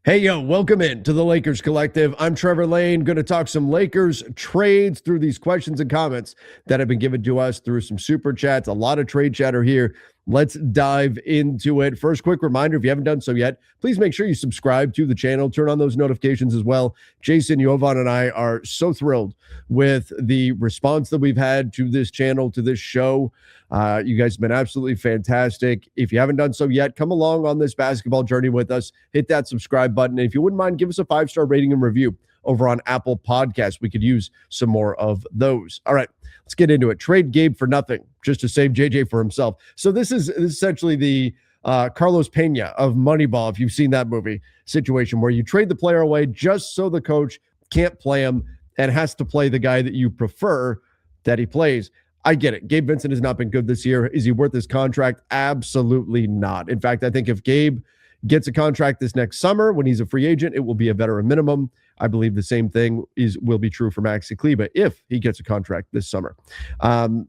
Hey, yo, welcome in to the Lakers Collective. I'm Trevor Lane, going to talk some Lakers trades through these questions and comments that have been given to us through some super chats. A lot of trade chatter here. Let's dive into it. First, quick reminder, if you haven't done so yet, please make sure you subscribe to the channel. Turn on those notifications as well. Jason, Jovan, and I are so thrilled with the response that we've had to this channel, to this show. You guys have been absolutely fantastic. If you haven't done so yet, come along on this basketball journey with us. Hit that subscribe button. And if you wouldn't mind, give us a 5-star rating and review over on Apple Podcasts. We could use some more of those. All right, let's get into it. Trade Gabe for nothing just to save JJ for himself. So this is essentially the Carlos Pena of Moneyball, if you've seen that movie, situation where you trade the player away just so the coach can't play him and has to play the guy that you prefer that he plays. I get it. Gabe Vincent has not been good this year. Is he worth his contract? Absolutely not. In fact, I think if Gabe gets a contract this next summer when he's a free agent, it will be a veteran minimum. I believe the same thing will be true for Maxi Kleber if he gets a contract this summer.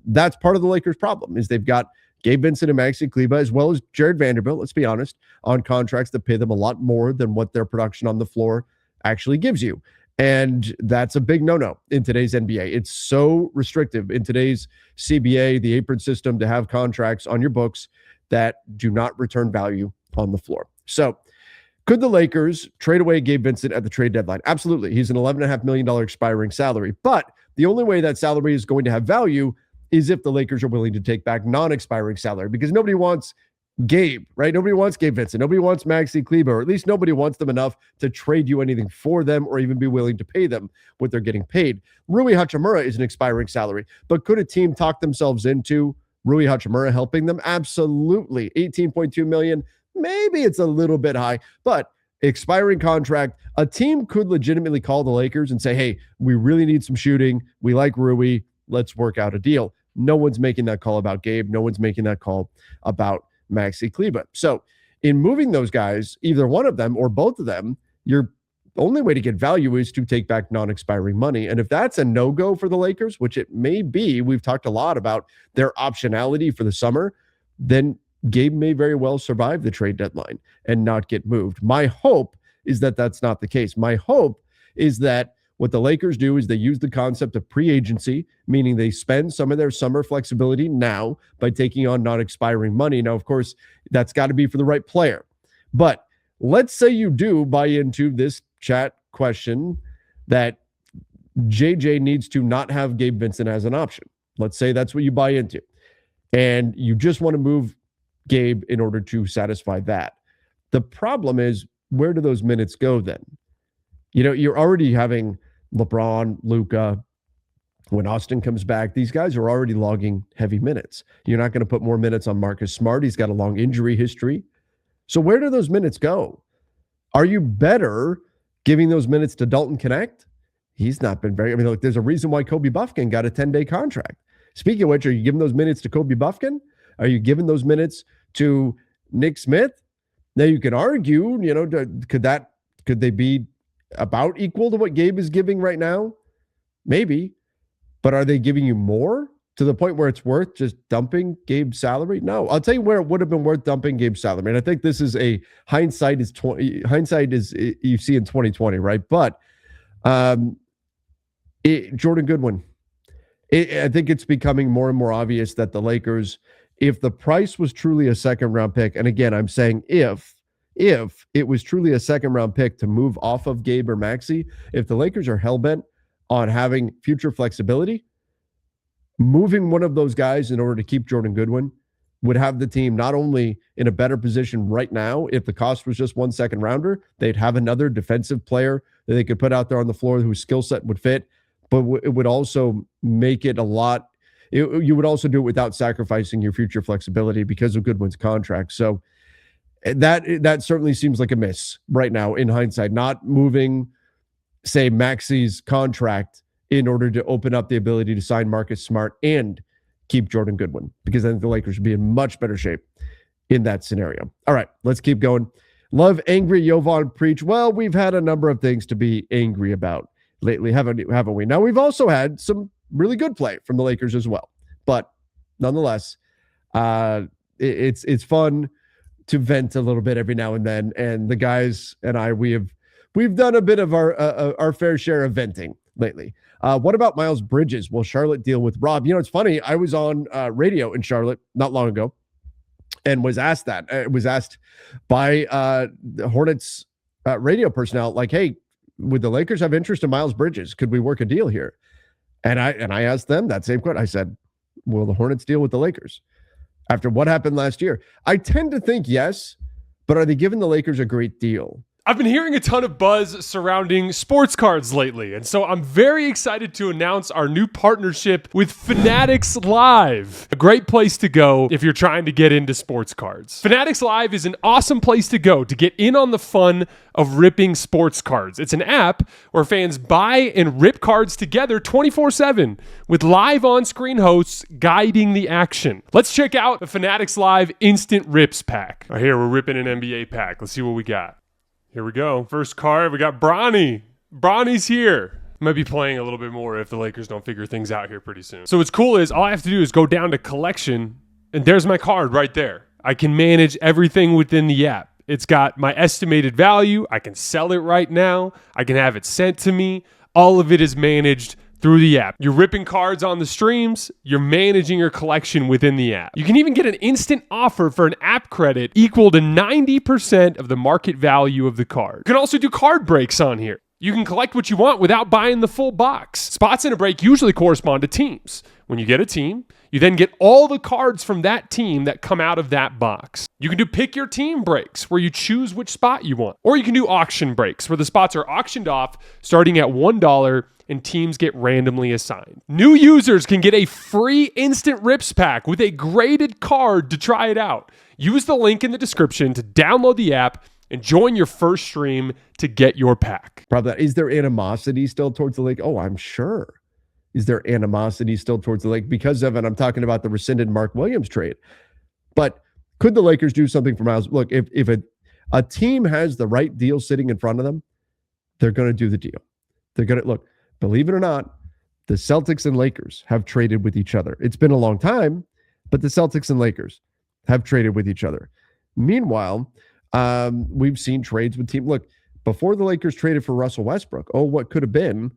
That's part of the Lakers' problem is they've got Gabe Vincent and Maxi Kleber as well as Jared Vanderbilt, let's be honest, on contracts that pay them a lot more than what their production on the floor actually gives you. And that's a big no-no in today's NBA. It's so restrictive in today's CBA, the apron system, to have contracts on your books that do not return value on the floor. So could the Lakers trade away Gabe Vincent at the trade deadline? Absolutely. He's an $11.5 million expiring salary. But the only way that salary is going to have value is if the Lakers are willing to take back non-expiring salary, because nobody wants Gabe, right? Nobody wants Gabe Vincent. Nobody wants Maxi Kleber, or at least nobody wants them enough to trade you anything for them or even be willing to pay them what they're getting paid. Rui Hachimura is an expiring salary, but could a team talk themselves into Rui Hachimura helping them? Absolutely. $18.2 million. Maybe it's a little bit high, but expiring contract, a team could legitimately call the Lakers and say, hey, we really need some shooting. We like Rui. Let's work out a deal. No one's making that call about Gabe. No one's making that call about Maxi Kleber. So in moving those guys, either one of them or both of them, your only way to get value is to take back non-expiring money. And if that's a no-go for the Lakers, which it may be, we've talked a lot about their optionality for the summer, then Gabe may very well survive the trade deadline and not get moved. My hope is that that's not the case. My hope is that what the Lakers do is they use the concept of pre-agency, meaning they spend some of their summer flexibility now by taking on non-expiring money. Now, of course, that's got to be for the right player. But let's say you do buy into this chat question that JJ needs to not have Gabe Vincent as an option. Let's say that's what you buy into. And you just want to move Gabe in order to satisfy that. The problem is, where do those minutes go then? You know, you're already having LeBron, Luka. When Austin comes back, these guys are already logging heavy minutes. You're not going to put more minutes on Marcus Smart. He's got a long injury history. So where do those minutes go? Are you better giving those minutes to Dalton Connect? He's not been very, look, there's a reason why Kobe Buffkin got a 10-day contract. Speaking of which, are you giving those minutes to Kobe Buffkin? Are you giving those minutes to Nick Smith? Now you can argue, you know, could they be about equal to what Gabe is giving right now? Maybe. But are they giving you more to the point where it's worth just dumping Gabe's salary? No. I'll tell you where it would have been worth dumping Gabe's salary. And I think this is a hindsight is you see in 2020, right? But Jordan Goodwin. I think it's becoming more and more obvious that the Lakers, if the price was truly a second-round pick, and again, I'm saying if it was truly a second-round pick to move off of Gabe or Maxi, if the Lakers are hell-bent on having future flexibility, moving one of those guys in order to keep Jordan Goodwin would have the team not only in a better position right now, if the cost was just one second-rounder, they'd have another defensive player that they could put out there on the floor whose skill set would fit, but it would also make it a lot. You would also do it without sacrificing your future flexibility because of Goodwin's contract. So that certainly seems like a miss right now in hindsight, not moving, say, Maxi's contract in order to open up the ability to sign Marcus Smart and keep Jordan Goodwin, because I think the Lakers would be in much better shape in that scenario. All right, let's keep going. Love angry Jovan preach. Well, we've had a number of things to be angry about lately, haven't we? Now, we've also had some really good play from the Lakers as well. But nonetheless, it's fun to vent a little bit every now and then. And the guys and I, we've done a bit of our fair share of venting lately. What about Miles Bridges? Will Charlotte deal with Rob? You know, it's funny. I was on radio in Charlotte not long ago and was asked that. It was asked by the Hornets radio personnel, like, hey, would the Lakers have interest in Miles Bridges? Could we work a deal here? And I asked them that same question. I said, will the Hornets deal with the Lakers after what happened last year? I tend to think yes, but are they giving the Lakers a great deal? I've been hearing a ton of buzz surrounding sports cards lately, and so I'm very excited to announce our new partnership with Fanatics Live, a great place to go if you're trying to get into sports cards. Fanatics Live is an awesome place to go to get in on the fun of ripping sports cards. It's an app where fans buy and rip cards together 24/7 with live on-screen hosts guiding the action. Let's check out the Fanatics Live Instant Rips pack. Right here, we're ripping an NBA pack. Let's see what we got. Here we go. First card, we got Bronny. Bronny's here. Might be playing a little bit more if the Lakers don't figure things out here pretty soon. So what's cool is all I have to do is go down to collection, and there's my card right there. I can manage everything within the app. It's got my estimated value. I can sell it right now. I can have it sent to me. All of it is managed through the app. You're ripping cards on the streams. You're managing your collection within the app. You can even get an instant offer for an app credit equal to 90% of the market value of the card. You can also do card breaks on here. You can collect what you want without buying the full box. Spots in a break usually correspond to teams. When you get a team, you then get all the cards from that team that come out of that box. You can do pick your team breaks where you choose which spot you want. Or you can do auction breaks where the spots are auctioned off starting at $1 and teams get randomly assigned. New users can get a free instant rips pack with a graded card to try it out. Use the link in the description to download the app and join your first stream to get your pack. Probably. Is there animosity still towards the Lake? Oh, I'm sure. Is there animosity still towards the Lake because of, and I'm talking about the rescinded Mark Williams trade. But could the Lakers do something for Miles? Look, if a team has the right deal sitting in front of them, they're going to do the deal. They're going to, look, believe it or not, the Celtics and Lakers have traded with each other. It's been a long time, but the Celtics and Lakers have traded with each other. Meanwhile, we've seen trades with teams. Look, before the Lakers traded for Russell Westbrook, what could have been?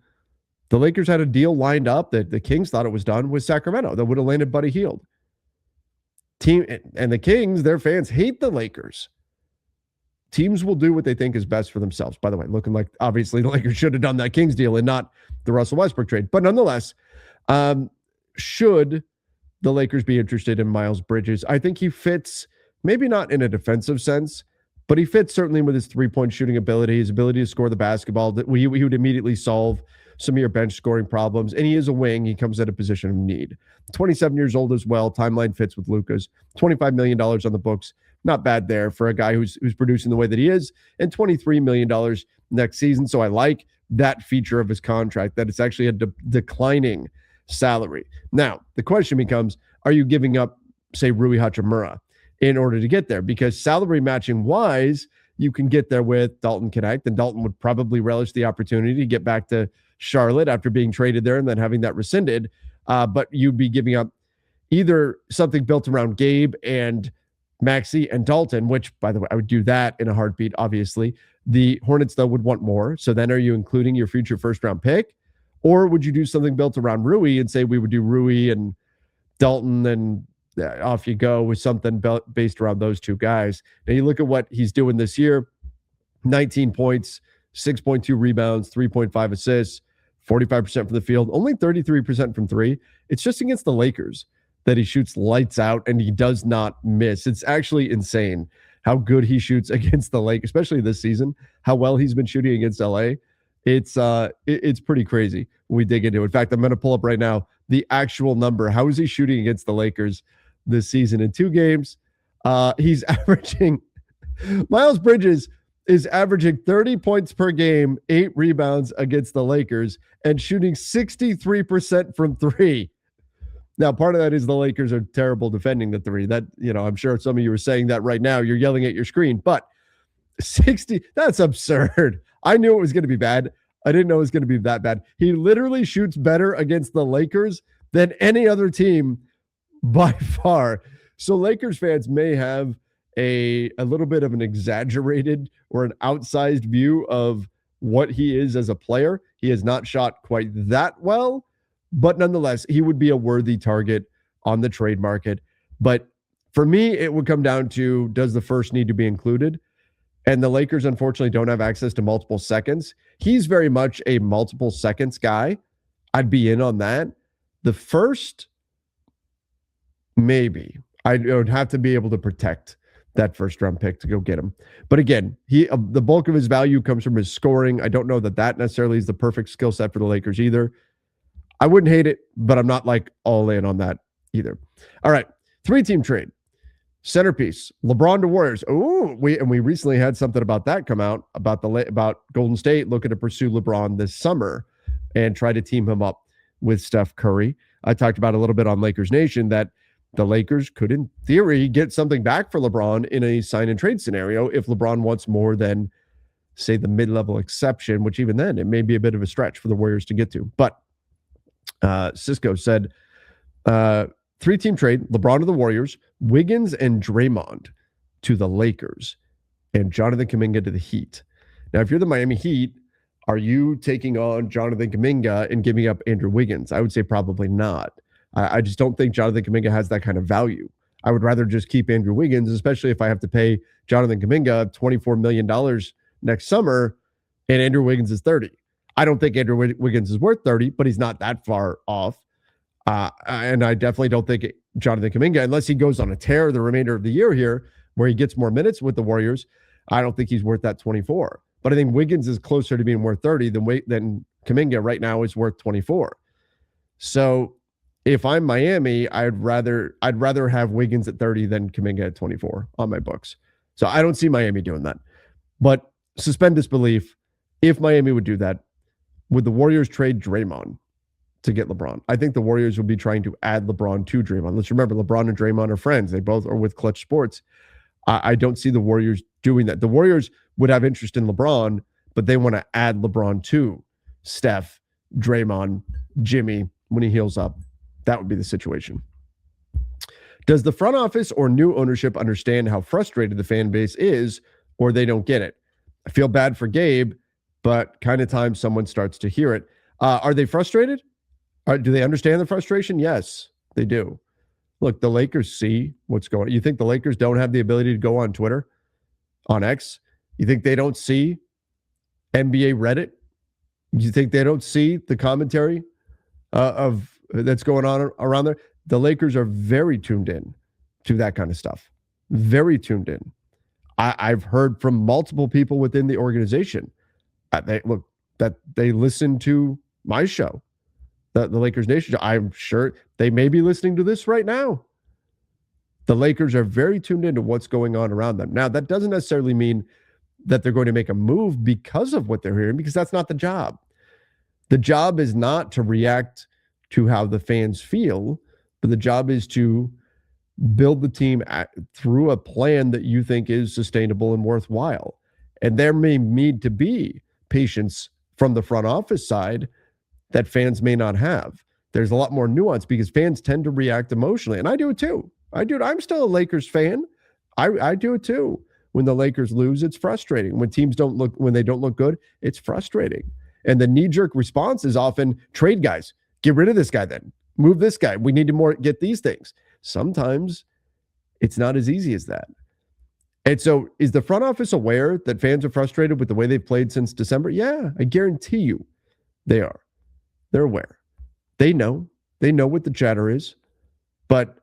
The Lakers had a deal lined up that the Kings thought it was done with Sacramento that would have landed Buddy Hield. And the Kings, their fans hate the Lakers. Teams will do what they think is best for themselves. By the way, looking like obviously the Lakers should have done that Kings deal and not the Russell Westbrook trade. But nonetheless, should the Lakers be interested in Miles Bridges? I think he fits, maybe not in a defensive sense, but he fits certainly with his three-point shooting ability, his ability to score the basketball. That he would immediately solve some of your bench scoring problems. And he is a wing. He comes at a position of need. 27 years old as well. Timeline fits with Luka's. $25 million on the books. Not bad there for a guy who's producing the way that he is, and $23 million next season. So I like that feature of his contract, that it's actually a declining salary. Now, the question becomes, are you giving up, say, Rui Hachimura in order to get there? Because salary matching wise, you can get there with Dalton Knecht, and Dalton would probably relish the opportunity to get back to Charlotte after being traded there and then having that rescinded. But you'd be giving up either something built around Gabe and Maxey and Dalton, which, by the way, I would do that in a heartbeat, obviously. The Hornets, though, would want more. So then are you including your future first-round pick? Or would you do something built around Rui and say we would do Rui and Dalton and off you go with something based around those two guys? Now you look at what he's doing this year, 19 points, 6.2 rebounds, 3.5 assists, 45% from the field, only 33% from three. It's just against the Lakers that he shoots lights out and he does not miss. It's actually insane how good he shoots against the Lakers, especially this season, how well he's been shooting against LA. It's pretty crazy when we dig into it. In fact, I'm going to pull up right now the actual number. How is he shooting against the Lakers this season? In 2 games, he's averaging, Miles Bridges is averaging 30 points per game, 8 rebounds against the Lakers, and shooting 63% from 3. Now, part of that is the Lakers are terrible defending the 3. That, I'm sure some of you are saying that right now. You're yelling at your screen, but 60, that's absurd. I knew it was going to be bad. I didn't know it was going to be that bad. He literally shoots better against the Lakers than any other team by far. So Lakers fans may have a little bit of an exaggerated or an outsized view of what he is as a player. He has not shot quite that well, but nonetheless, he would be a worthy target on the trade market. But for me, it would come down to, does the first need to be included? And the Lakers, unfortunately, don't have access to multiple seconds. He's very much a multiple seconds guy. I'd be in on that. The first, maybe. I would have to be able to protect that first round pick to go get him. But again, the bulk of his value comes from his scoring. I don't know that necessarily is the perfect skill set for the Lakers either. I wouldn't hate it, but I'm not like all in on that either. All right, 3-team trade. Centerpiece, LeBron to Warriors. Oh, we recently had something about that come out about Golden State looking to pursue LeBron this summer and try to team him up with Steph Curry. I talked about a little bit on Lakers Nation that the Lakers could, in theory, get something back for LeBron in a sign and trade scenario if LeBron wants more than, say, the mid-level exception, which even then it may be a bit of a stretch for the Warriors to get to. But Cisco said, 3-team trade, LeBron to the Warriors, Wiggins and Draymond to the Lakers, and Jonathan Kuminga to the Heat. Now, if you're the Miami Heat, are you taking on Jonathan Kuminga and giving up Andrew Wiggins? I would say probably not. I just don't think Jonathan Kuminga has that kind of value. I would rather just keep Andrew Wiggins, especially if I have to pay Jonathan Kuminga $24 million next summer, and Andrew Wiggins is 30. I don't think Andrew Wiggins is worth 30, but he's not that far off. And I definitely don't think Jonathan Kuminga, unless he goes on a tear the remainder of the year here, where he gets more minutes with the Warriors, I don't think he's worth that 24. But I think Wiggins is closer to being worth 30 than Kuminga right now is worth 24. So if I'm Miami, I'd rather have Wiggins at 30 than Kuminga at 24 on my books. So I don't see Miami doing that. But suspend disbelief. If Miami would do that, would the Warriors trade Draymond to get LeBron? I think the Warriors would be trying to add LeBron to Draymond. Let's remember, LeBron and Draymond are friends. They both are with Clutch Sports. I don't see the Warriors doing that. The Warriors would have interest in LeBron, but they want to add LeBron to Steph, Draymond, Jimmy when he heals up. That would be the situation. Does the front office or new ownership understand how frustrated the fan base is, or they don't get it? I feel bad for Gabe, but kind of time someone starts to hear it. Are they frustrated? Do they understand the frustration? Yes, they do. Look, the Lakers see what's going on. You think the Lakers don't have the ability to go on Twitter, on X? You think they don't see NBA Reddit? You think they don't see the commentary of that's going on around there? The Lakers are very tuned in to that kind of stuff. Very tuned in. I've heard from multiple people within the organization. They listen to my show, the Lakers Nation. I'm sure they may be listening to this right now. The Lakers are very tuned into what's going on around them. Now, that doesn't necessarily mean that they're going to make a move because of what they're hearing, because that's not the job. The job is not to react to how the fans feel, but the job is to build the team through a plan that you think is sustainable and worthwhile. And there may need to be patience from the front office side that fans may not have. There's a lot more nuance because fans tend to react emotionally. And I do it too. I'm still a Lakers fan. I do it too. When the Lakers lose, it's frustrating. When teams don't look good, it's frustrating. And the knee-jerk response is often trade guys. Get rid of this guy then. Move this guy. We need to get these things. Sometimes it's not as easy as that. And so is the front office aware that fans are frustrated with the way they've played since December? Yeah, I guarantee you they are. They're aware. They know. They know what the chatter is. But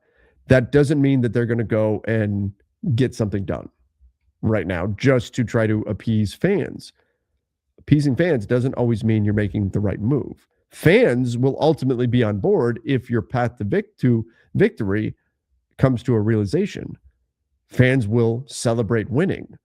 that doesn't mean that they're going to go and get something done right now just to try to appease fans. Appeasing fans doesn't always mean you're making the right move. Fans will ultimately be on board if your path to victory comes to a realization. Fans will celebrate winning.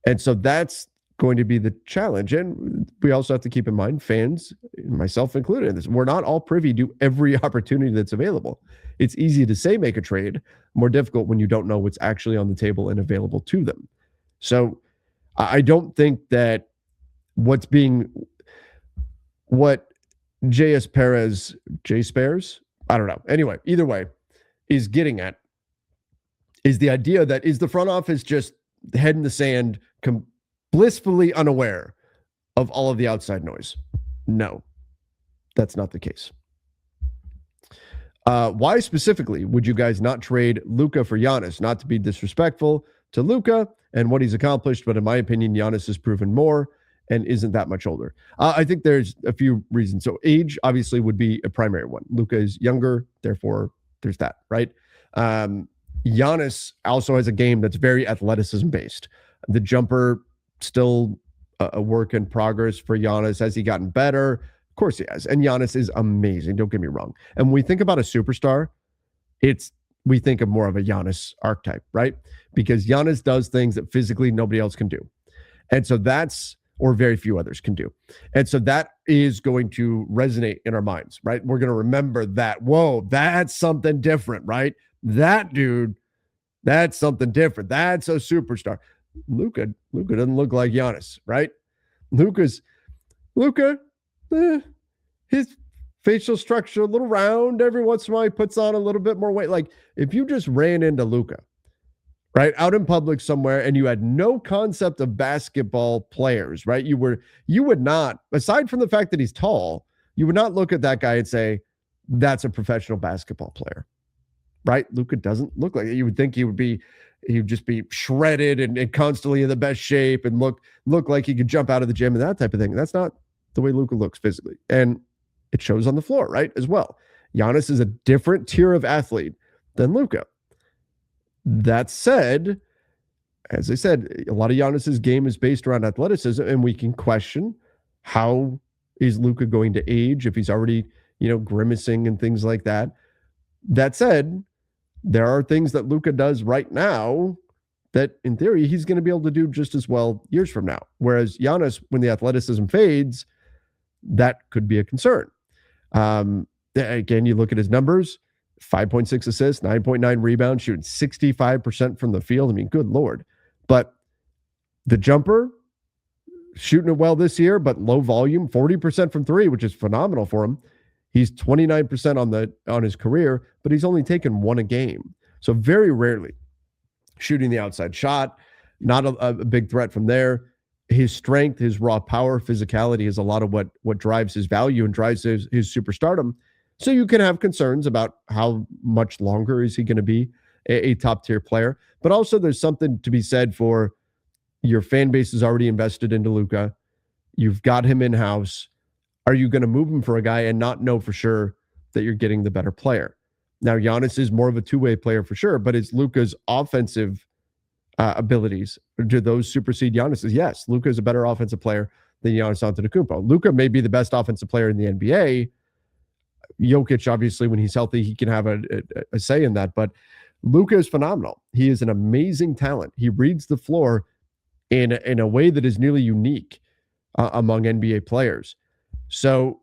And so that's going to be the challenge. And we also have to keep in mind, fans, myself included in this, we're not all privy to every opportunity that's available. It's easy to say make a trade, more difficult when you don't know what's actually on the table and available to them. So I don't think that what J.S. Perez, J. Spares, I don't know. Anyway, either way, is getting at is the idea that is the front office just head in the sand, blissfully unaware of all of the outside noise? No, that's not the case. Why specifically would you guys not trade Luka for Giannis? Not to be disrespectful to Luka and what he's accomplished, but in my opinion, Giannis has proven more and isn't that much older. I think there's a few reasons. So age obviously would be a primary one. Luka is younger, therefore there's that, right? Giannis also has a game that's very athleticism based. The jumper still a work in progress for Giannis. Has he gotten better? Of course he has. And Giannis is amazing. Don't get me wrong. And when we think about a superstar, we think of more of a Giannis archetype, right? Because Giannis does things that physically nobody else can do. And so or very few others can do. And so that is going to resonate in our minds, right? We're going to remember that, whoa, that's something different, right? That dude, that's something different. That's a superstar. Luka doesn't look like Giannis, right? Luka, his facial structure a little round. Every once in a while, he puts on a little bit more weight. Like if you just ran into Luka, right, out in public somewhere, and you had no concept of basketball players, right? You would not, aside from the fact that he's tall, you would not look at that guy and say, that's a professional basketball player, right? Luka doesn't look like it. You would think he would just be shredded and constantly in the best shape and look like he could jump out of the gym and that type of thing. That's not the way Luka looks physically. And it shows on the floor, right, as well. Giannis is a different tier of athlete than Luka. That said, as I said, a lot of Giannis's game is based around athleticism, and we can question how is Luka going to age if he's already, grimacing and things like that. That said, there are things that Luka does right now that, in theory, he's going to be able to do just as well years from now. Whereas Giannis, when the athleticism fades, that could be a concern. Again, you look at his numbers. 5.6 assists, 9.9 rebounds, shooting 65% from the field. I mean, good Lord. But the jumper, shooting it well this year, but low volume, 40% from three, which is phenomenal for him. He's 29% on his career, but he's only taken one a game. So very rarely shooting the outside shot, not a big threat from there. His strength, his raw power, physicality is a lot of what drives his value and drives his superstardom. So you can have concerns about how much longer is he going to be a top-tier player. But also there's something to be said for your fan base is already invested into Luka. You've got him in-house. Are you going to move him for a guy and not know for sure that you're getting the better player? Now, Giannis is more of a two-way player for sure, but it's Luka's offensive abilities. Do those supersede Giannis's? Yes, Luka is a better offensive player than Giannis Antetokounmpo. Luka may be the best offensive player in the NBA. Jokic, obviously, when he's healthy, he can have a say in that. But Luka is phenomenal. He is an amazing talent. He reads the floor in a way that is nearly unique among NBA players. So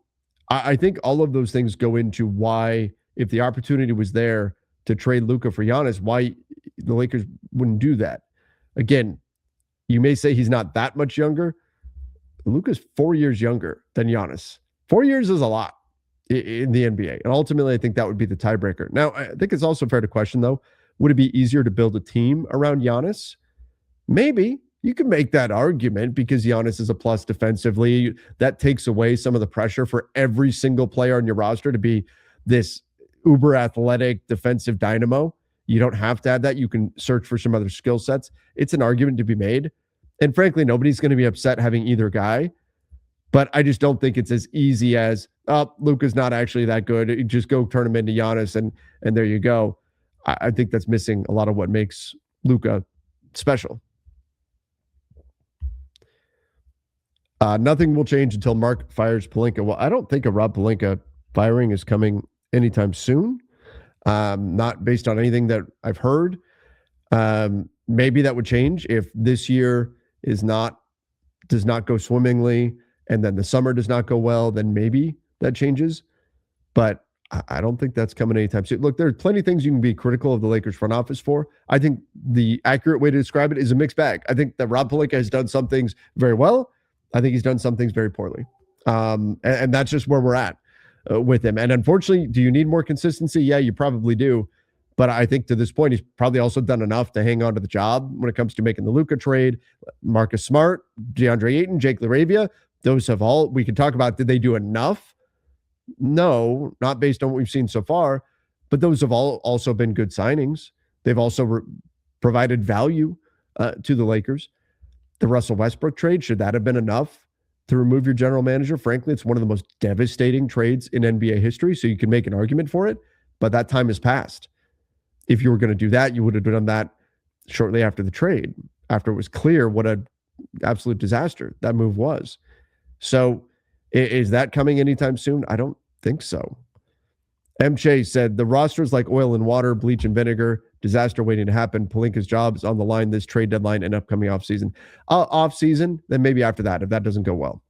I think all of those things go into why, if the opportunity was there to trade Luka for Giannis, why the Lakers wouldn't do that. Again, you may say he's not that much younger. Luka's 4 years younger than Giannis. 4 years is a lot in the NBA. And ultimately, I think that would be the tiebreaker. Now, I think it's also fair to question, though, would it be easier to build a team around Giannis? Maybe. You can make that argument because Giannis is a plus defensively. That takes away some of the pressure for every single player on your roster to be this uber athletic defensive dynamo. You don't have to add that. You can search for some other skill sets. It's an argument to be made. And frankly, nobody's going to be upset having either guy. But I just don't think it's as easy as, Luka's not actually that good. You just go turn him into Giannis and there you go. I think that's missing a lot of what makes Luka special. Nothing will change until Mark fires Pelinka. Well, I don't think a Rob Pelinka firing is coming anytime soon. Not based on anything that I've heard. Maybe that would change if this year does not go swimmingly, and then the summer does not go well, then maybe that changes. But I don't think that's coming anytime soon. Look, there's plenty of things you can be critical of the Lakers front office for. I think the accurate way to describe it is a mixed bag. I think that Rob Pelinka has done some things very well. I think he's done some things very poorly. And that's just where we're at with him. And unfortunately, do you need more consistency? Yeah, you probably do. But I think to this point, he's probably also done enough to hang on to the job when it comes to making the Luka trade. Marcus Smart, DeAndre Ayton, Jake LaRavia, those have all, we can talk about, did they do enough? No, not based on what we've seen so far, but those have all also been good signings. They've also provided value to the Lakers. The Russell Westbrook trade, should that have been enough to remove your general manager? Frankly, it's one of the most devastating trades in NBA history, so you can make an argument for it, but that time has passed. If you were going to do that, you would have done that shortly after the trade, after it was clear what an absolute disaster that move was. So is that coming anytime soon? I don't think so. M. Chase said, the roster is like oil and water, bleach and vinegar, disaster waiting to happen. Pelinka's job is on the line this trade deadline and upcoming offseason. Off-season, then maybe after that, if that doesn't go well.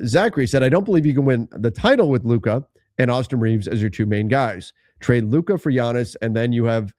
Zachary said, I don't believe you can win the title with Luka and Austin Reeves as your two main guys. Trade Luka for Giannis, and then you have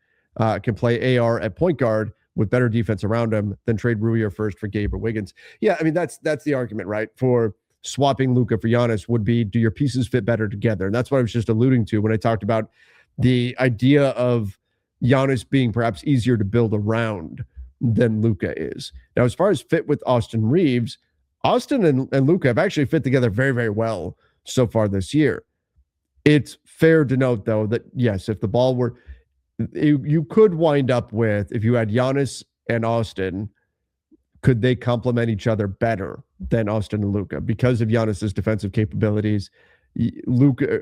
can play AR at point guard with better defense around him, then trade Rui or first for Gabe or Wiggins. Yeah, I mean, that's the argument, right? For swapping Luka for Giannis would be, do your pieces fit better together? And that's what I was just alluding to when I talked about the idea of Giannis being perhaps easier to build around than Luka is. Now, as far as fit with Austin Reeves, Austin and Luka have actually fit together very, very well so far this year. It's fair to note, though, that yes, if the ball were, you could wind up with, if you had Giannis and Austin, could they complement each other better than Austin and Luka? Because of Giannis's defensive capabilities,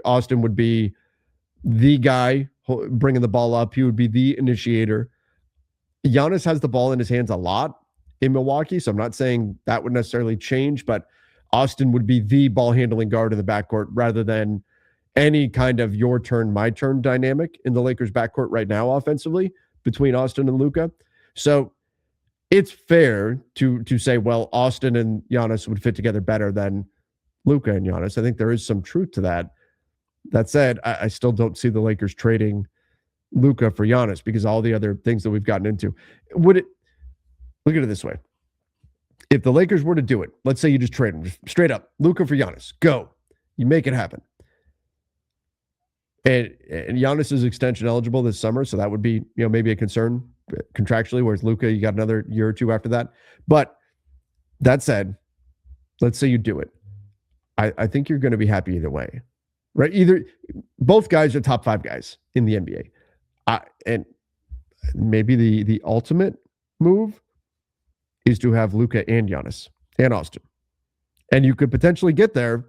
Austin would be the guy bringing the ball up. He would be the initiator. Giannis has the ball in his hands a lot in Milwaukee, so I'm not saying that would necessarily change, but Austin would be the ball handling guard in the backcourt rather than any kind of your turn, my turn dynamic in the Lakers backcourt right now offensively between Austin and Luka. So it's fair to say, well, Austin and Giannis would fit together better than Luka and Giannis. I think there is some truth to that. That said, I still don't see the Lakers trading Luka for Giannis because all the other things that we've gotten into. Look at it this way. If the Lakers were to do it, let's say you just trade them, just straight up, Luka for Giannis, go. You make it happen. And Giannis is extension eligible this summer, so that would be, maybe a concern contractually, whereas Luka, you got another year or two after that. But that said, let's say you do it. I think you're going to be happy either way, right? Either both guys are top 5 guys in the NBA. And maybe the ultimate move is to have Luka and Giannis and Austin. And you could potentially get there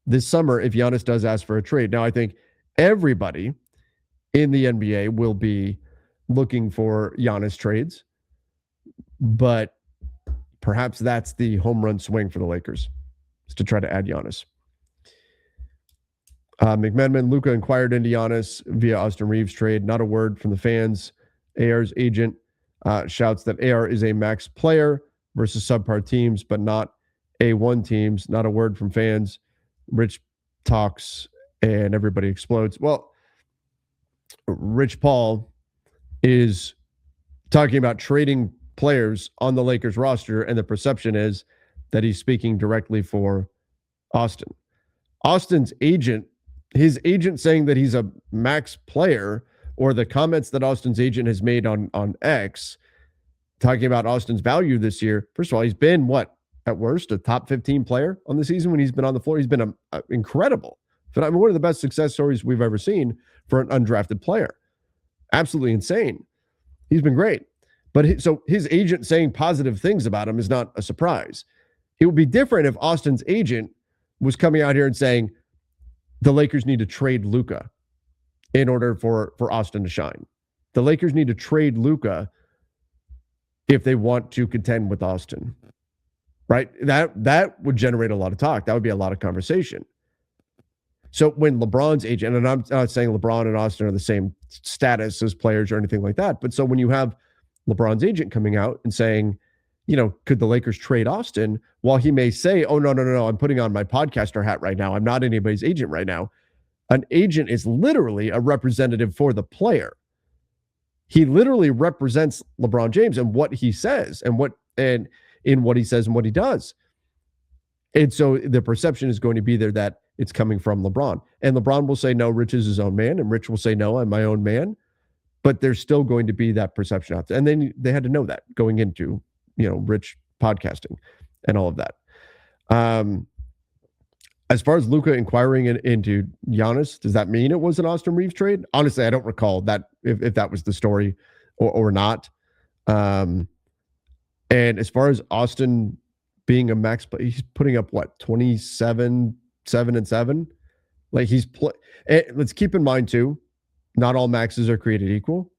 this summer if Giannis does ask for a trade. Now, I think everybody in the NBA will be looking for Giannis trades, but perhaps that's the home run swing for the Lakers, is to try to add Giannis. McMenamin, Luka inquired into Giannis via Austin Reeves trade. Not a word from the fans. AR's agent shouts that AR is a max player versus subpar teams, but not A1 teams. Not a word from fans. Rich talks and everybody explodes. Well, Rich Paul is talking about trading players on the Lakers roster, and the perception is that he's speaking directly for Austin. Austin's agent, his agent saying that he's a max player, or the comments that Austin's agent has made on X, talking about Austin's value this year. First of all, he's been, at worst, a top 15 player on the season when he's been on the floor. He's been incredible. But one of the best success stories we've ever seen for an undrafted player. Absolutely insane. He's been great. But so his agent saying positive things about him is not a surprise. It would be different if Austin's agent was coming out here and saying the Lakers need to trade Luka in order for Austin to shine. The Lakers need to trade Luka if they want to contend with Austin. Right? That would generate a lot of talk. That would be a lot of conversation. So when LeBron's agent, and I'm not saying LeBron and Austin are the same status as players or anything like that, but so when you have LeBron's agent coming out and saying, could the Lakers trade Austin? While he may say, oh, no, I'm putting on my podcaster hat right now. I'm not anybody's agent right now. An agent is literally a representative for the player. He literally represents LeBron James and what he says and in what he says and what he does. And so the perception is going to be there that it's coming from LeBron. And LeBron will say, no, Rich is his own man. And Rich will say, no, I'm my own man. But there's still going to be that perception out there. And then they had to know that going into, Rich podcasting and all of that. As far as Luka inquiring into Giannis, does that mean it was an Austin Reeves trade? Honestly, I don't recall that if that was the story or not. And as far as Austin being a max, he's putting up what, 27, 7-7? Like let's keep in mind too, not all maxes are created equal.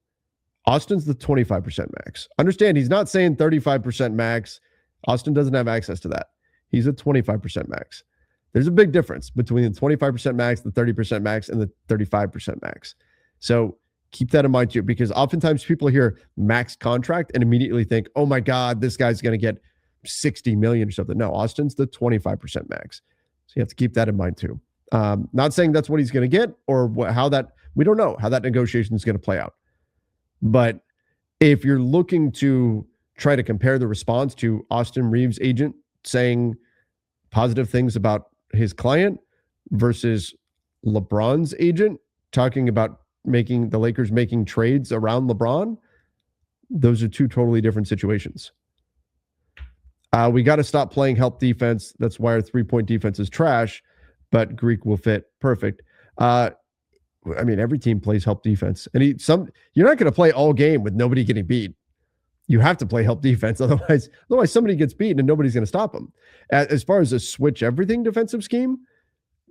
Austin's the 25% max. Understand, he's not saying 35% max. Austin doesn't have access to that. He's a 25% max. There's a big difference between the 25% max, the 30% max, and the 35% max. So keep that in mind too, because oftentimes people hear max contract and immediately think, oh my God, this guy's going to get 60 million or something. No, Austin's the 25% max. So you have to keep that in mind too. Not saying that's what he's going to get or we don't know how that negotiation is going to play out. But if you're looking to try to compare the response to Austin Reeves' agent saying positive things about his client versus LeBron's agent talking about the Lakers making trades around LeBron, those are two totally different situations. We got to stop playing help defense. That's why our 3-point defense is trash, but Greek will fit perfect. Every team plays help defense, and you're not going to play all game with nobody getting beat. You have to play help defense. Otherwise somebody gets beaten and nobody's going to stop them. As far as a switch everything defensive scheme,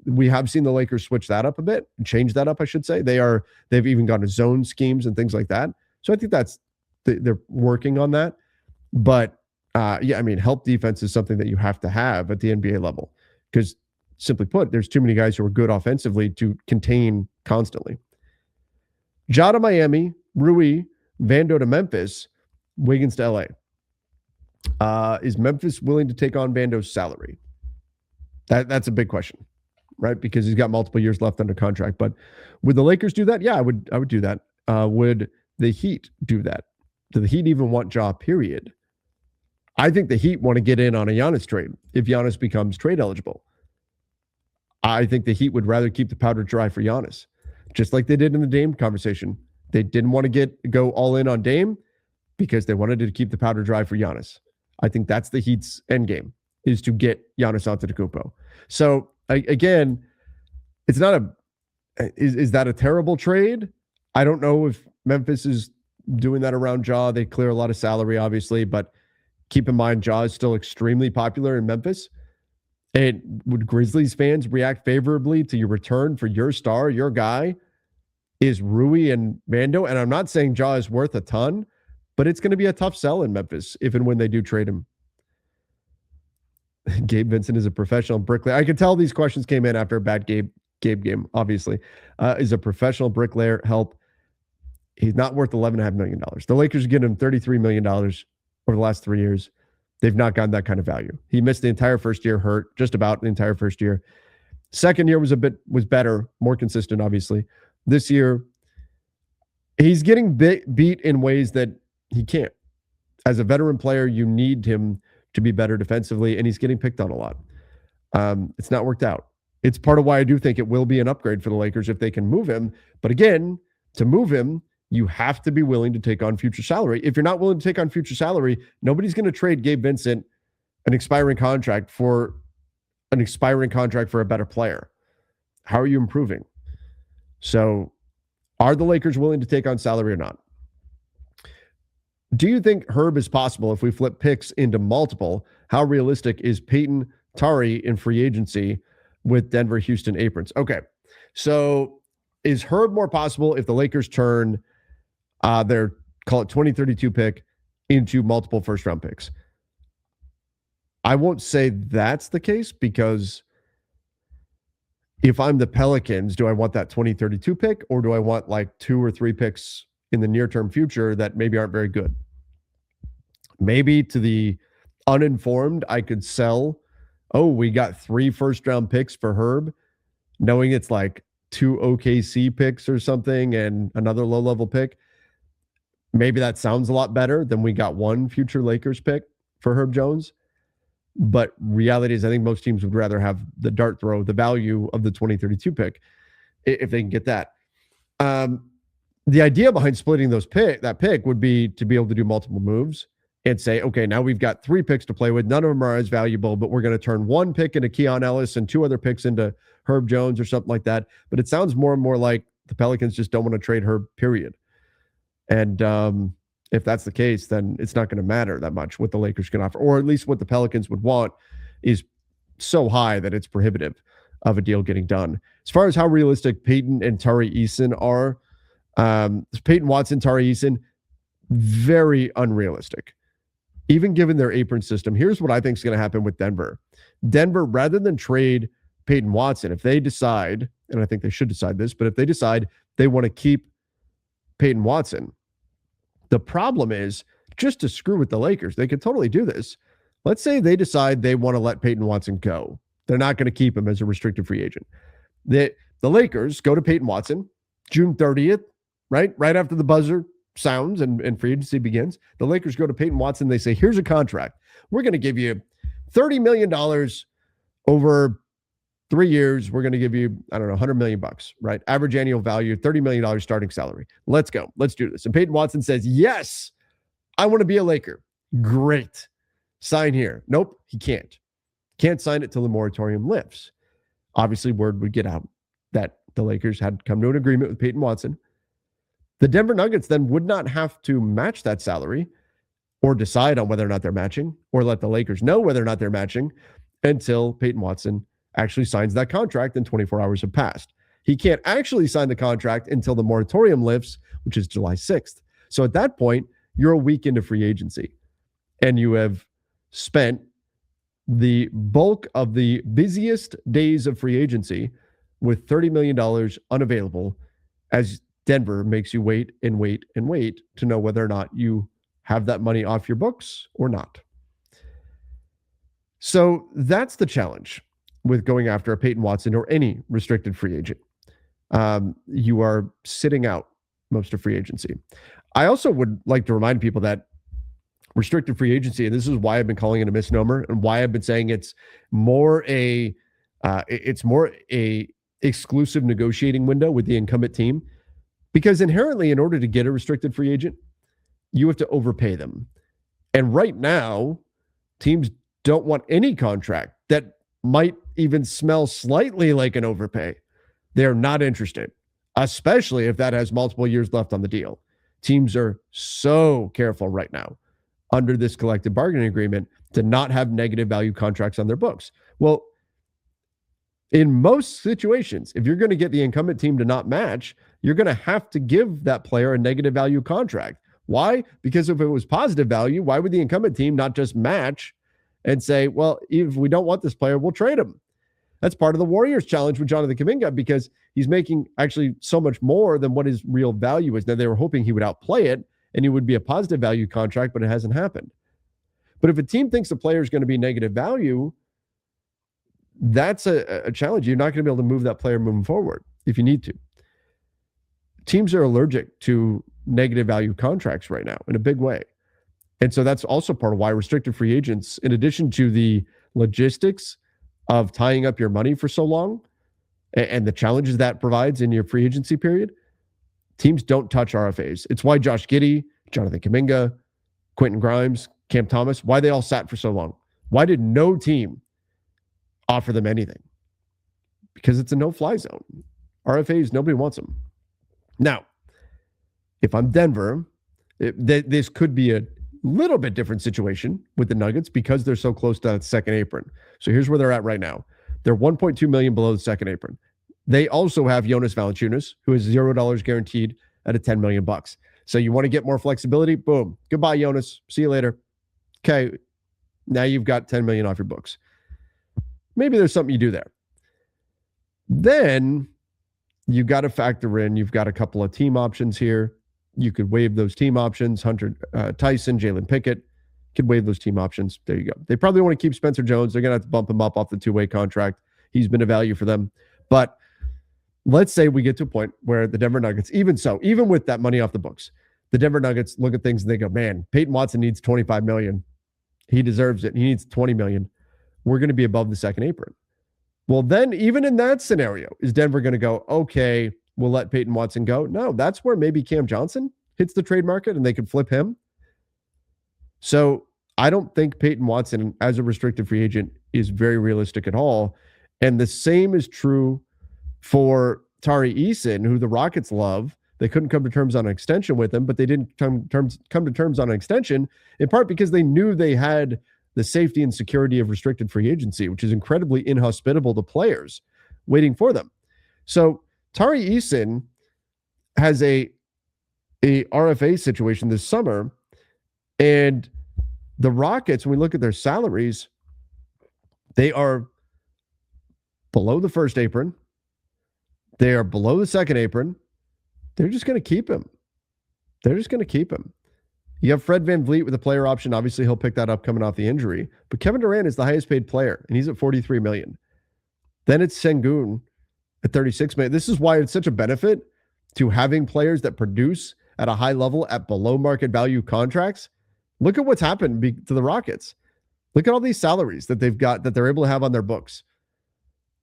we have seen the Lakers switch that up a bit, change that up, I should say. They've even gone to zone schemes and things like that. So I think they're working on that. But help defense is something that you have to have at the NBA level because simply put, there's too many guys who are good offensively to contain constantly. Ja to Miami, Rui, Vando to Memphis, Wiggins to LA. Is Memphis willing to take on Vando's salary? That's a big question, right? Because he's got multiple years left under contract. But would the Lakers do that? Yeah, I would do that. Would the Heat do that? Do the Heat even want Ja, period? I think the Heat want to get in on a Giannis trade if Giannis becomes trade eligible. I think the Heat would rather keep the powder dry for Giannis, just like they did in the Dame conversation. They didn't want to go all in on Dame because they wanted to keep the powder dry for Giannis. I think that's the Heat's end game, is to get Giannis Antetokounmpo. So again, it's not is that a terrible trade? I don't know if Memphis is doing that around Ja. They clear a lot of salary, obviously, but keep in mind, Ja is still extremely popular in Memphis. And would Grizzlies fans react favorably to your return for your star, your guy, is Rui and Vando? And I'm not saying Ja is worth a ton, but it's going to be a tough sell in Memphis if and when they do trade him. Gabe Vincent is a professional bricklayer. I can tell these questions came in after a bad Gabe game, obviously. Is a professional bricklayer. Help. He's not worth $11.5 million. The Lakers are getting him $33 million over the last 3 years. They've not gotten that kind of value. He missed the entire first year, hurt just about the entire first year. Second year was better, more consistent, obviously. This year, he's getting beat in ways that he can't. As a veteran player, you need him to be better defensively, and he's getting picked on a lot. It's not worked out. It's part of why I do think it will be an upgrade for the Lakers if they can move him. But again, to move him, you have to be willing to take on future salary. If you're not willing to take on future salary, nobody's going to trade Gabe Vincent an expiring contract for a better player. How are you improving? So are the Lakers willing to take on salary or not? Do you think Herb is possible if we flip picks into multiple? How realistic is Peyton Tari in free agency with Denver, Houston aprons? Okay, so is Herb more possible if the Lakers turn their, call it 2032 pick into multiple first-round picks? I won't say that's the case because if I'm the Pelicans, do I want that 2032 pick or do I want like 2 or 3 picks in the near-term future that maybe aren't very good? Maybe to the uninformed, I could sell, we got 3 first-round picks for Herb, knowing it's like 2 OKC picks or something and another low-level pick. Maybe that sounds a lot better than we got 1 future Lakers pick for Herb Jones. But reality is, I think most teams would rather have the dart throw, the value of the 2032 pick, if they can get that. The idea behind splitting that pick would be to be able to do multiple moves and say, okay, now we've got 3 picks to play with. None of them are as valuable, but we're going to turn 1 pick into Keon Ellis and 2 other picks into Herb Jones or something like that. But it sounds more and more like the Pelicans just don't want to trade Herb, period. And if that's the case, then it's not going to matter that much what the Lakers can offer, or at least what the Pelicans would want is so high that it's prohibitive of a deal getting done. As far as how realistic Peyton and Tari Eason are, Peyton Watson, Tari Eason, very unrealistic. Even given their apron system, here's what I think is going to happen with Denver. Denver, rather than trade Peyton Watson, if they decide, and I think they should decide this, but if they decide they want to keep Peyton Watson, the problem is just to screw with the Lakers. They could totally do this. Let's say they decide they want to let Peyton Watson go. They're not going to keep him as a restricted free agent. The Lakers go to Peyton Watson June 30th, right after the buzzer sounds and free agency begins. The Lakers go to Peyton Watson. They say, here's a contract. We're going to give you $30 million over 3 years. We're going to give you, I don't know, $100 million, right? Average annual value, $30 million starting salary. Let's go. Let's do this. And Peyton Watson says, yes, I want to be a Laker. Great. Sign here. Nope, he can't. Can't sign it till the moratorium lifts. Obviously, word would get out that the Lakers had come to an agreement with Peyton Watson. The Denver Nuggets then would not have to match that salary or decide on whether or not they're matching or let the Lakers know whether or not they're matching until Peyton Watson actually signs that contract and 24 hours have passed. He can't actually sign the contract until the moratorium lifts, which is July 6th. So at that point, you're a week into free agency and you have spent the bulk of the busiest days of free agency with $30 million unavailable as Denver makes you wait and wait and wait to know whether or not you have that money off your books or not. So that's the challenge with going after a Peyton Watson or any restricted free agent. You are sitting out most of free agency. I also would like to remind people that restricted free agency, and this is why I've been calling it a misnomer and why I've been saying it's more a exclusive negotiating window with the incumbent team, because inherently, in order to get a restricted free agent, you have to overpay them. And right now, teams don't want any contract that might even smell slightly like an overpay. They're not interested, especially if that has multiple years left on the deal. Teams are so careful right now under this collective bargaining agreement to not have negative value contracts on their books. Well, in most situations, if you're going to get the incumbent team to not match, you're going to have to give that player a negative value contract. Why? Because if it was positive value, why would the incumbent team not just match and say, well, if we don't want this player, we'll trade him? That's part of the Warriors challenge with Jonathan Kuminga, because he's making actually so much more than what his real value is. Now, they were hoping he would outplay it and he would be a positive value contract, but it hasn't happened. But if a team thinks the player is going to be negative value, that's a challenge. You're not going to be able to move that player moving forward if you need to. Teams are allergic to negative value contracts right now in a big way. And so that's also part of why restricted free agents, in addition to the logistics of tying up your money for so long and the challenges that provides in your free agency period, teams don't touch RFAs. It's why Josh Giddey, Jonathan Kuminga, Quentin Grimes, Cam Thomas, why they all sat for so long. Why did no team offer them anything? Because it's a no-fly zone. RFAs, nobody wants them. Now, if I'm Denver, this could be a little bit different situation with the Nuggets because they're so close to that second apron. So here's where they're at right now. They're $1.2 million below the second apron. They also have Jonas Valanciunas, who is $0 guaranteed at a $10 million. So you want to get more flexibility? Boom. Goodbye, Jonas. See you later. Okay. Now you've got $10 million off your books. Maybe there's something you do there. Then you got to factor in, you've got a couple of team options here. You could waive those team options. Hunter Tyson, Jalen Pickett could waive those team options. There you go. They probably want to keep Spencer Jones. They're going to have to bump him up off the two-way contract. He's been a value for them. But let's say we get to a point where the Denver Nuggets, even with that money off the books, the Denver Nuggets look at things and they go, man, Peyton Watson needs $25 million. He deserves it. He needs $20 million. we're going to be above the second apron. Well, then even in that scenario, is Denver going to go, okay, we'll let Peyton Watson go? No, that's where maybe Cam Johnson hits the trade market and they could flip him. So I don't think Peyton Watson as a restricted free agent is very realistic at all. And the same is true for Tari Eason, who the Rockets love. They couldn't come to terms on an extension with him, but they didn't come to terms on an extension in part because they knew they had the safety and security of restricted free agency, which is incredibly inhospitable to players waiting for them. So Tari Eason has a RFA situation this summer, and the Rockets, when we look at their salaries, they are below the first apron. They are below the second apron. They're just going to keep him. You have Fred VanVleet with a player option. Obviously, he'll pick that up coming off the injury. But Kevin Durant is the highest paid player, and he's at $43 million. Then it's Sengun at $36 million. This is why it's such a benefit to having players that produce at a high level at below market value contracts. Look at what's happened to the Rockets. Look at all these salaries that they've got that they're able to have on their books.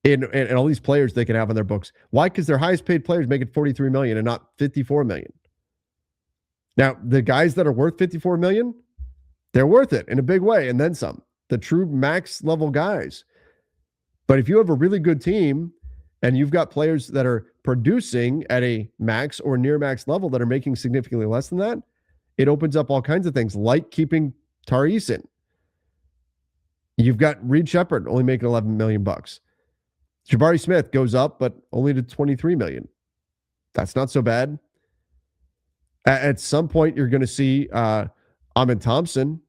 And all these players they can have on their books. Why? Because their highest paid players make it $43 million and not $54 million. Now, the guys that are worth $54 million, they're worth it in a big way, and then some. The true max level guys. But if you have a really good team and you've got players that are producing at a max or near max level that are making significantly less than that, it opens up all kinds of things, like keeping Tari Eason. You've got Reed Shepherd only making $11 million. Jabari Smith goes up, but only to $23 million. That's not so bad. At some point, you're going to see Amen Thompson.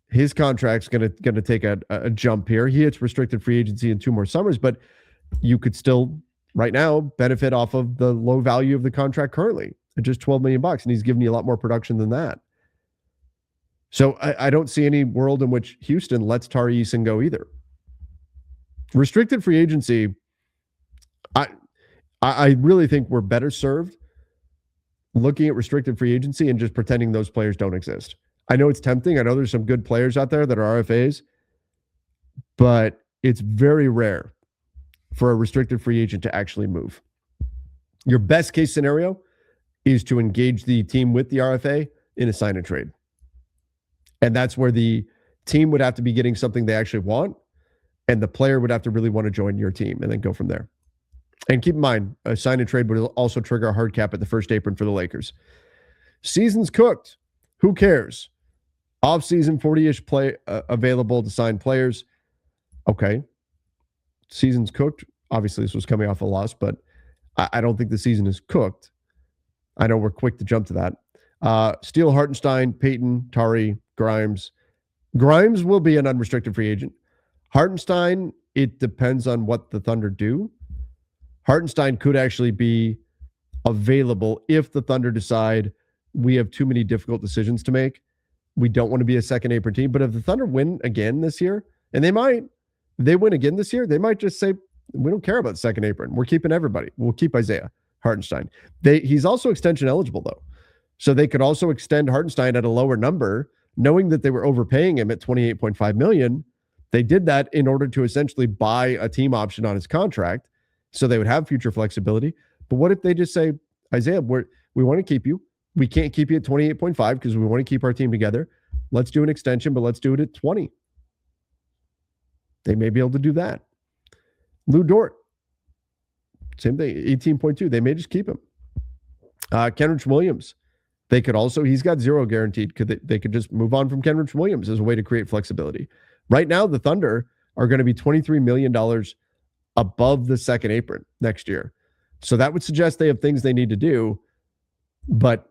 His contract's going to take a jump here. He hits restricted free agency in 2 more summers, but you could still, right now, benefit off of the low value of the contract currently at just $12 million, and he's giving you a lot more production than that. So I don't see any world in which Houston lets Tari Eason go either. Restricted free agency, I really think we're better served looking at restricted free agency and just pretending those players don't exist. I know it's tempting. I know there's some good players out there that are RFAs, but it's very rare for a restricted free agent to actually move. Your best case scenario is to engage the team with the RFA in a sign and trade. And that's where the team would have to be getting something they actually want, and the player would have to really want to join your team and then go from there. And keep in mind, a sign and trade would also trigger a hard cap at the first apron for the Lakers. Season's cooked. Who cares? Off-season 40-ish play available to sign players. Okay. Season's cooked. Obviously, this was coming off a loss, but I don't think the season is cooked. I know we're quick to jump to that. Steele, Hartenstein, Peyton, Tari, Grimes. Grimes will be an unrestricted free agent. Hartenstein, it depends on what the Thunder do. Hartenstein could actually be available if the Thunder decide we have too many difficult decisions to make. We don't want to be a second apron team. But if the Thunder win again this year, and they might, if they win again this year, they might just say, we don't care about the second apron. We're keeping everybody. We'll keep Isaiah Hartenstein. He's also extension eligible, though. So they could also extend Hartenstein at a lower number, knowing that they were overpaying him at $28.5 million. They did that in order to essentially buy a team option on his contract, so they would have future flexibility. But what if they just say, Isaiah, we want to keep you. We can't keep you at 28.5 because we want to keep our team together. Let's do an extension, but let's do it at 20. They may be able to do that. Lou Dort, same thing, 18.2. They may just keep him. Kenrich Williams, they could also, he's got zero guaranteed. They could just move on from Kenrich Williams as a way to create flexibility. Right now, the Thunder are going to be $23 million above the second apron next year. So that would suggest they have things they need to do. But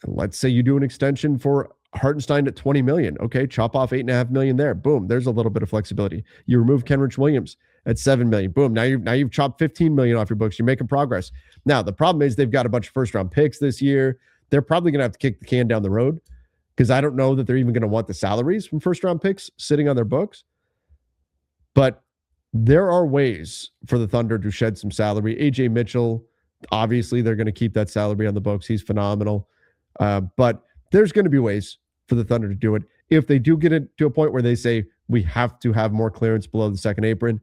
let's say you do an extension for Hartenstein at $20 million. Okay, chop off $8.5 million there. Boom, there's a little bit of flexibility. You remove Kenrich Williams at $7 million. Boom, now you've chopped $15 million off your books. You're making progress. Now, the problem is they've got a bunch of first-round picks this year. They're probably going to have to kick the can down the road because I don't know that they're even going to want the salaries from first-round picks sitting on their books. But there are ways for the Thunder to shed some salary. AJ Mitchell, obviously, they're going to keep that salary on the books. He's phenomenal. But there's going to be ways for the Thunder to do it. If they do get it to a point where they say, we have to have more clearance below the second apron.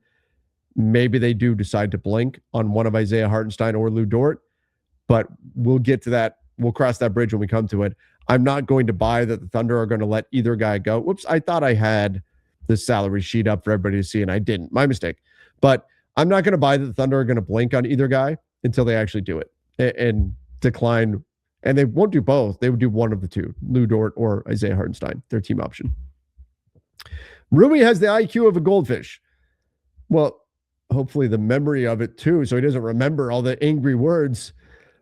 Maybe they do decide to blink on one of Isaiah Hartenstein or Lou Dort, but we'll get to that. We'll cross that bridge when we come to it. I'm not going to buy that the Thunder are going to let either guy go. Whoops, I thought I had the salary sheet up for everybody to see, and I didn't. My mistake. But I'm not going to buy that the Thunder are going to blink on either guy until they actually do it and decline. And they won't do both. They would do one of the two, Lou Dort or Isaiah Hartenstein, their team option. Rui has the IQ of a goldfish. Well, hopefully the memory of it too, so he doesn't remember all the angry words.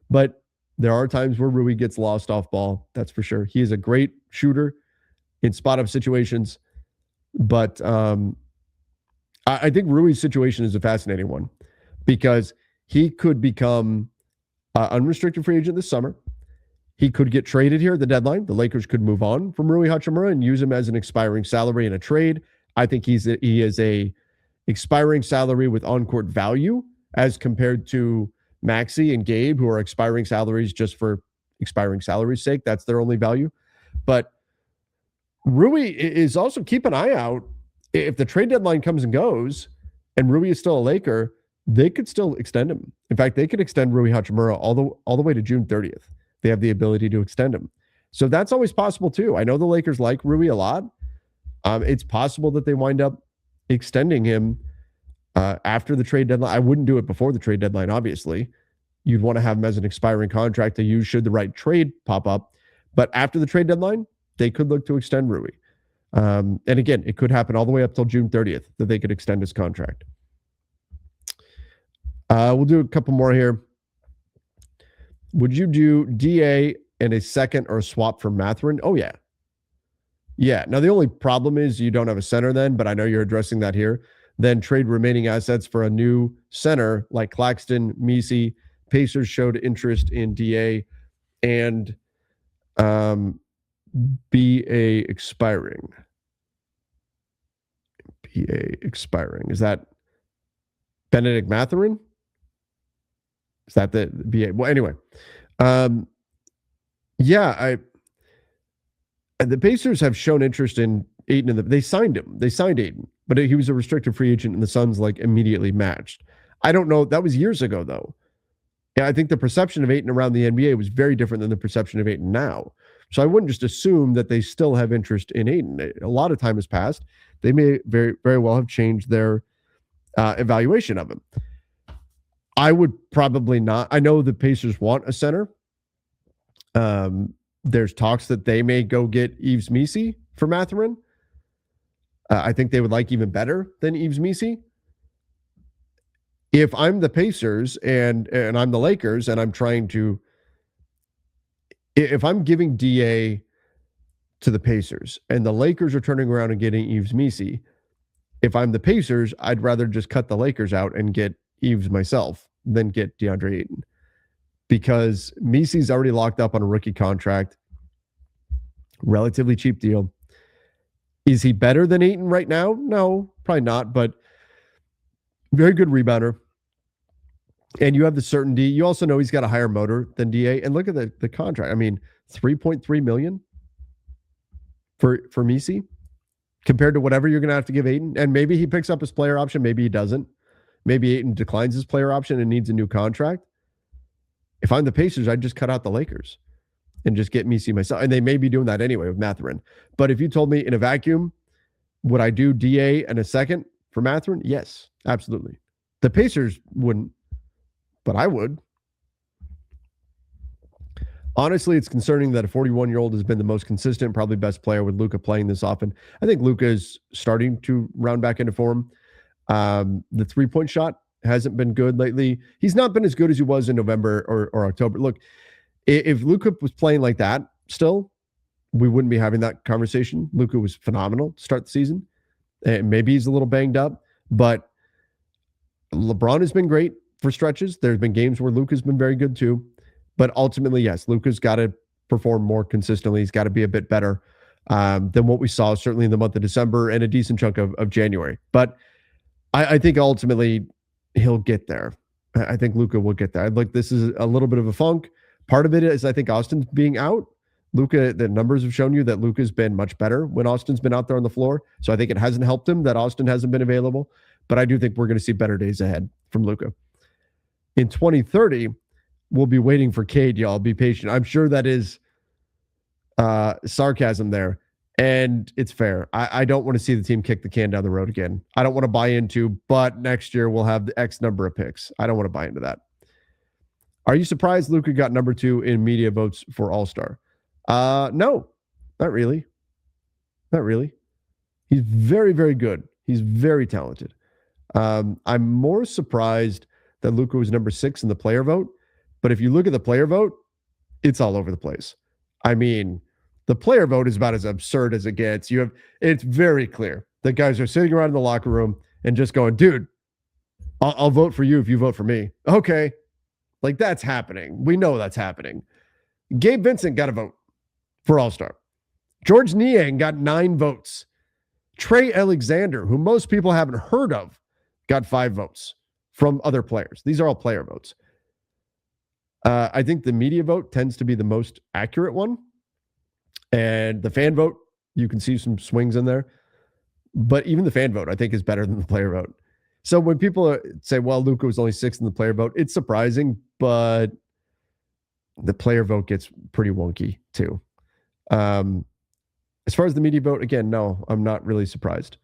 But there are times where Rui gets lost off ball. That's for sure. He is a great shooter in spot-up situations. But I think Rui's situation is a fascinating one because he could become unrestricted free agent this summer. He could get traded here at the deadline. The Lakers could move on from Rui Hachimura and use him as an expiring salary in a trade. I think he is a expiring salary with on-court value as compared to Maxey and Gabe, who are expiring salaries just for expiring salary's sake. That's their only value. But Rui is also, keep an eye out. If the trade deadline comes and goes and Rui is still a Laker, they could still extend him. In fact, they could extend Rui Hachimura all the way to June 30th. They have the ability to extend him. So that's always possible too. I know the Lakers like Rui a lot. It's possible that they wind up extending him after the trade deadline. I wouldn't do it before the trade deadline, obviously. You'd want to have him as an expiring contract to use should the right trade pop up. But after the trade deadline, they could look to extend Rui. And again, it could happen all the way up till June 30th that they could extend his contract. We'll do a couple more here. Would you do DA and a second or a swap for Mathurin? Oh, yeah. Yeah. Now, the only problem is you don't have a center then, but I know you're addressing that here. Then trade remaining assets for a new center like Claxton, Messi. Pacers showed interest in DA and BA expiring. BA expiring. Is that Benedict Mathurin? Is that the BA? Well, anyway. The Pacers have shown interest in Ayton. They signed him. They signed Ayton, but he was a restricted free agent, and the Suns immediately matched. I don't know. That was years ago, though. Yeah, I think the perception of Ayton around the NBA was very different than the perception of Ayton now. So I wouldn't just assume that they still have interest in Ayton. A lot of time has passed. They may very, very well have changed their evaluation of him. I would probably not. I know the Pacers want a center. There's talks that they may go get Yves Messi for Mathurin. I think they would like even better than Yves Messi. If I'm the Pacers and I'm the Lakers and I'm trying to, if I'm giving DA to the Pacers and the Lakers are turning around and getting Yves Messi, if I'm the Pacers, I'd rather just cut the Lakers out and get Yves myself than get DeAndre Ayton, because Messi's already locked up on a rookie contract, relatively cheap deal. Is he better than Ayton right now? No, probably not, but very good rebounder. And you have the certainty. You also know he's got a higher motor than DA. And look at the contract. I mean, $3.3 million for Messi compared to whatever you're going to have to give Ayton. And maybe he picks up his player option. Maybe he doesn't. Maybe Ayton declines his player option and needs a new contract. If I'm the Pacers, I'd just cut out the Lakers and just get Messi myself. And they may be doing that anyway with Mathurin. But if you told me in a vacuum, would I do DA and a second for Mathurin? Yes, absolutely. The Pacers wouldn't, but I would. Honestly, it's concerning that a 41-year-old has been the most consistent, probably best player with Luka playing this often. I think Luka is starting to round back into form. The three-point shot hasn't been good lately. He's not been as good as he was in November or October. Look, if Luka was playing like that still, we wouldn't be having that conversation. Luka was phenomenal to start the season. And maybe he's a little banged up, but LeBron has been great for stretches. There's been games where Luka's been very good too. But ultimately, yes, Luka's got to perform more consistently. He's got to be a bit better than what we saw, certainly in the month of December and a decent chunk of January. But I think ultimately he'll get there. I think Luka will get there. This is a little bit of a funk. Part of it is I think Austin's being out. Luka, the numbers have shown you that Luka's been much better when Austin's been out there on the floor. So I think it hasn't helped him that Austin hasn't been available. But I do think we're going to see better days ahead from Luka. In 2030, we'll be waiting for Cade, y'all. Be patient. I'm sure that is sarcasm there. And it's fair. I don't want to see the team kick the can down the road again. I don't want to buy into, but next year we'll have the X number of picks. I don't want to buy into that. Are you surprised Luka got number 2 in media votes for All-Star? No, not really. Not really. He's very, very good. He's very talented. I'm more surprised that Luka was number 6 in the player vote. But if you look at the player vote, it's all over the place. I mean, the player vote is about as absurd as it gets. It's very clear that guys are sitting around in the locker room and just going, dude, I'll vote for you if you vote for me. Okay. Like, that's happening. We know that's happening. Gabe Vincent got a vote for All-Star. George Niang got 9 votes. Trey Alexander, who most people haven't heard of, got 5 votes from other players. These are all player votes. I think the media vote tends to be the most accurate one. And the fan vote, you can see some swings in there. But even the fan vote, I think, is better than the player vote. So when people say, well, Luka was only 6th in the player vote, it's surprising, but the player vote gets pretty wonky too. As far as the media vote, again, no, I'm not really surprised.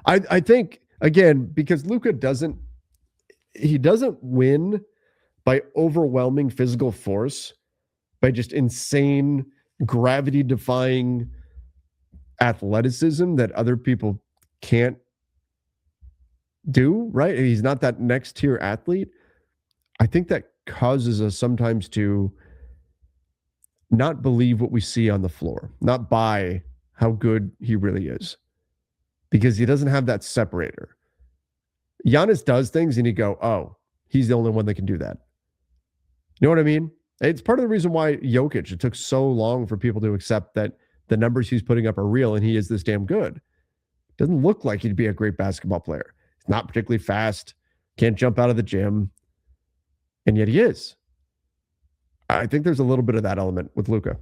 I think, again, because Luka doesn't win by overwhelming physical force, by just insane gravity-defying athleticism that other people can't do, right? He's not that next-tier athlete. I think that causes us sometimes to not believe what we see on the floor, not buy how good he really is, because he doesn't have that separator. Giannis does things and you go, oh, he's the only one that can do that. You know what I mean? It's part of the reason why Jokic, it took so long for people to accept that the numbers he's putting up are real and he is this damn good. Doesn't look like he'd be a great basketball player. He's not particularly fast, can't jump out of the gym, and yet he is. I think there's a little bit of that element with Luka.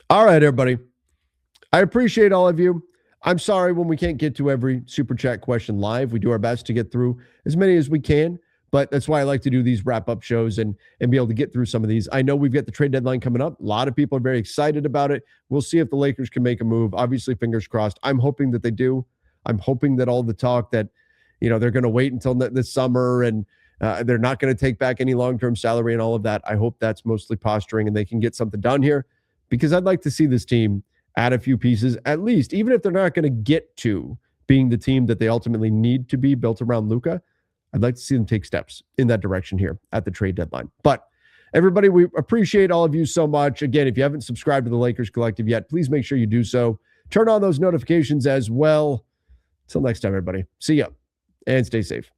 All right, everybody. I appreciate all of you. I'm sorry when we can't get to every super chat question live. We do our best to get through as many as we can. But that's why I like to do these wrap-up shows and be able to get through some of these. I know we've got the trade deadline coming up. A lot of people are very excited about it. We'll see if the Lakers can make a move. Obviously, fingers crossed. I'm hoping that they do. I'm hoping that all the talk that, they're going to wait until this summer and they're not going to take back any long-term salary and all of that. I hope that's mostly posturing and they can get something done here, because I'd like to see this team add a few pieces, at least, even if they're not going to get to being the team that they ultimately need to be built around Luka. I'd like to see them take steps in that direction here at the trade deadline. But everybody, we appreciate all of you so much. Again, if you haven't subscribed to the Lakers Collective yet, please make sure you do so. Turn on those notifications as well. Until next time, everybody. See ya and stay safe.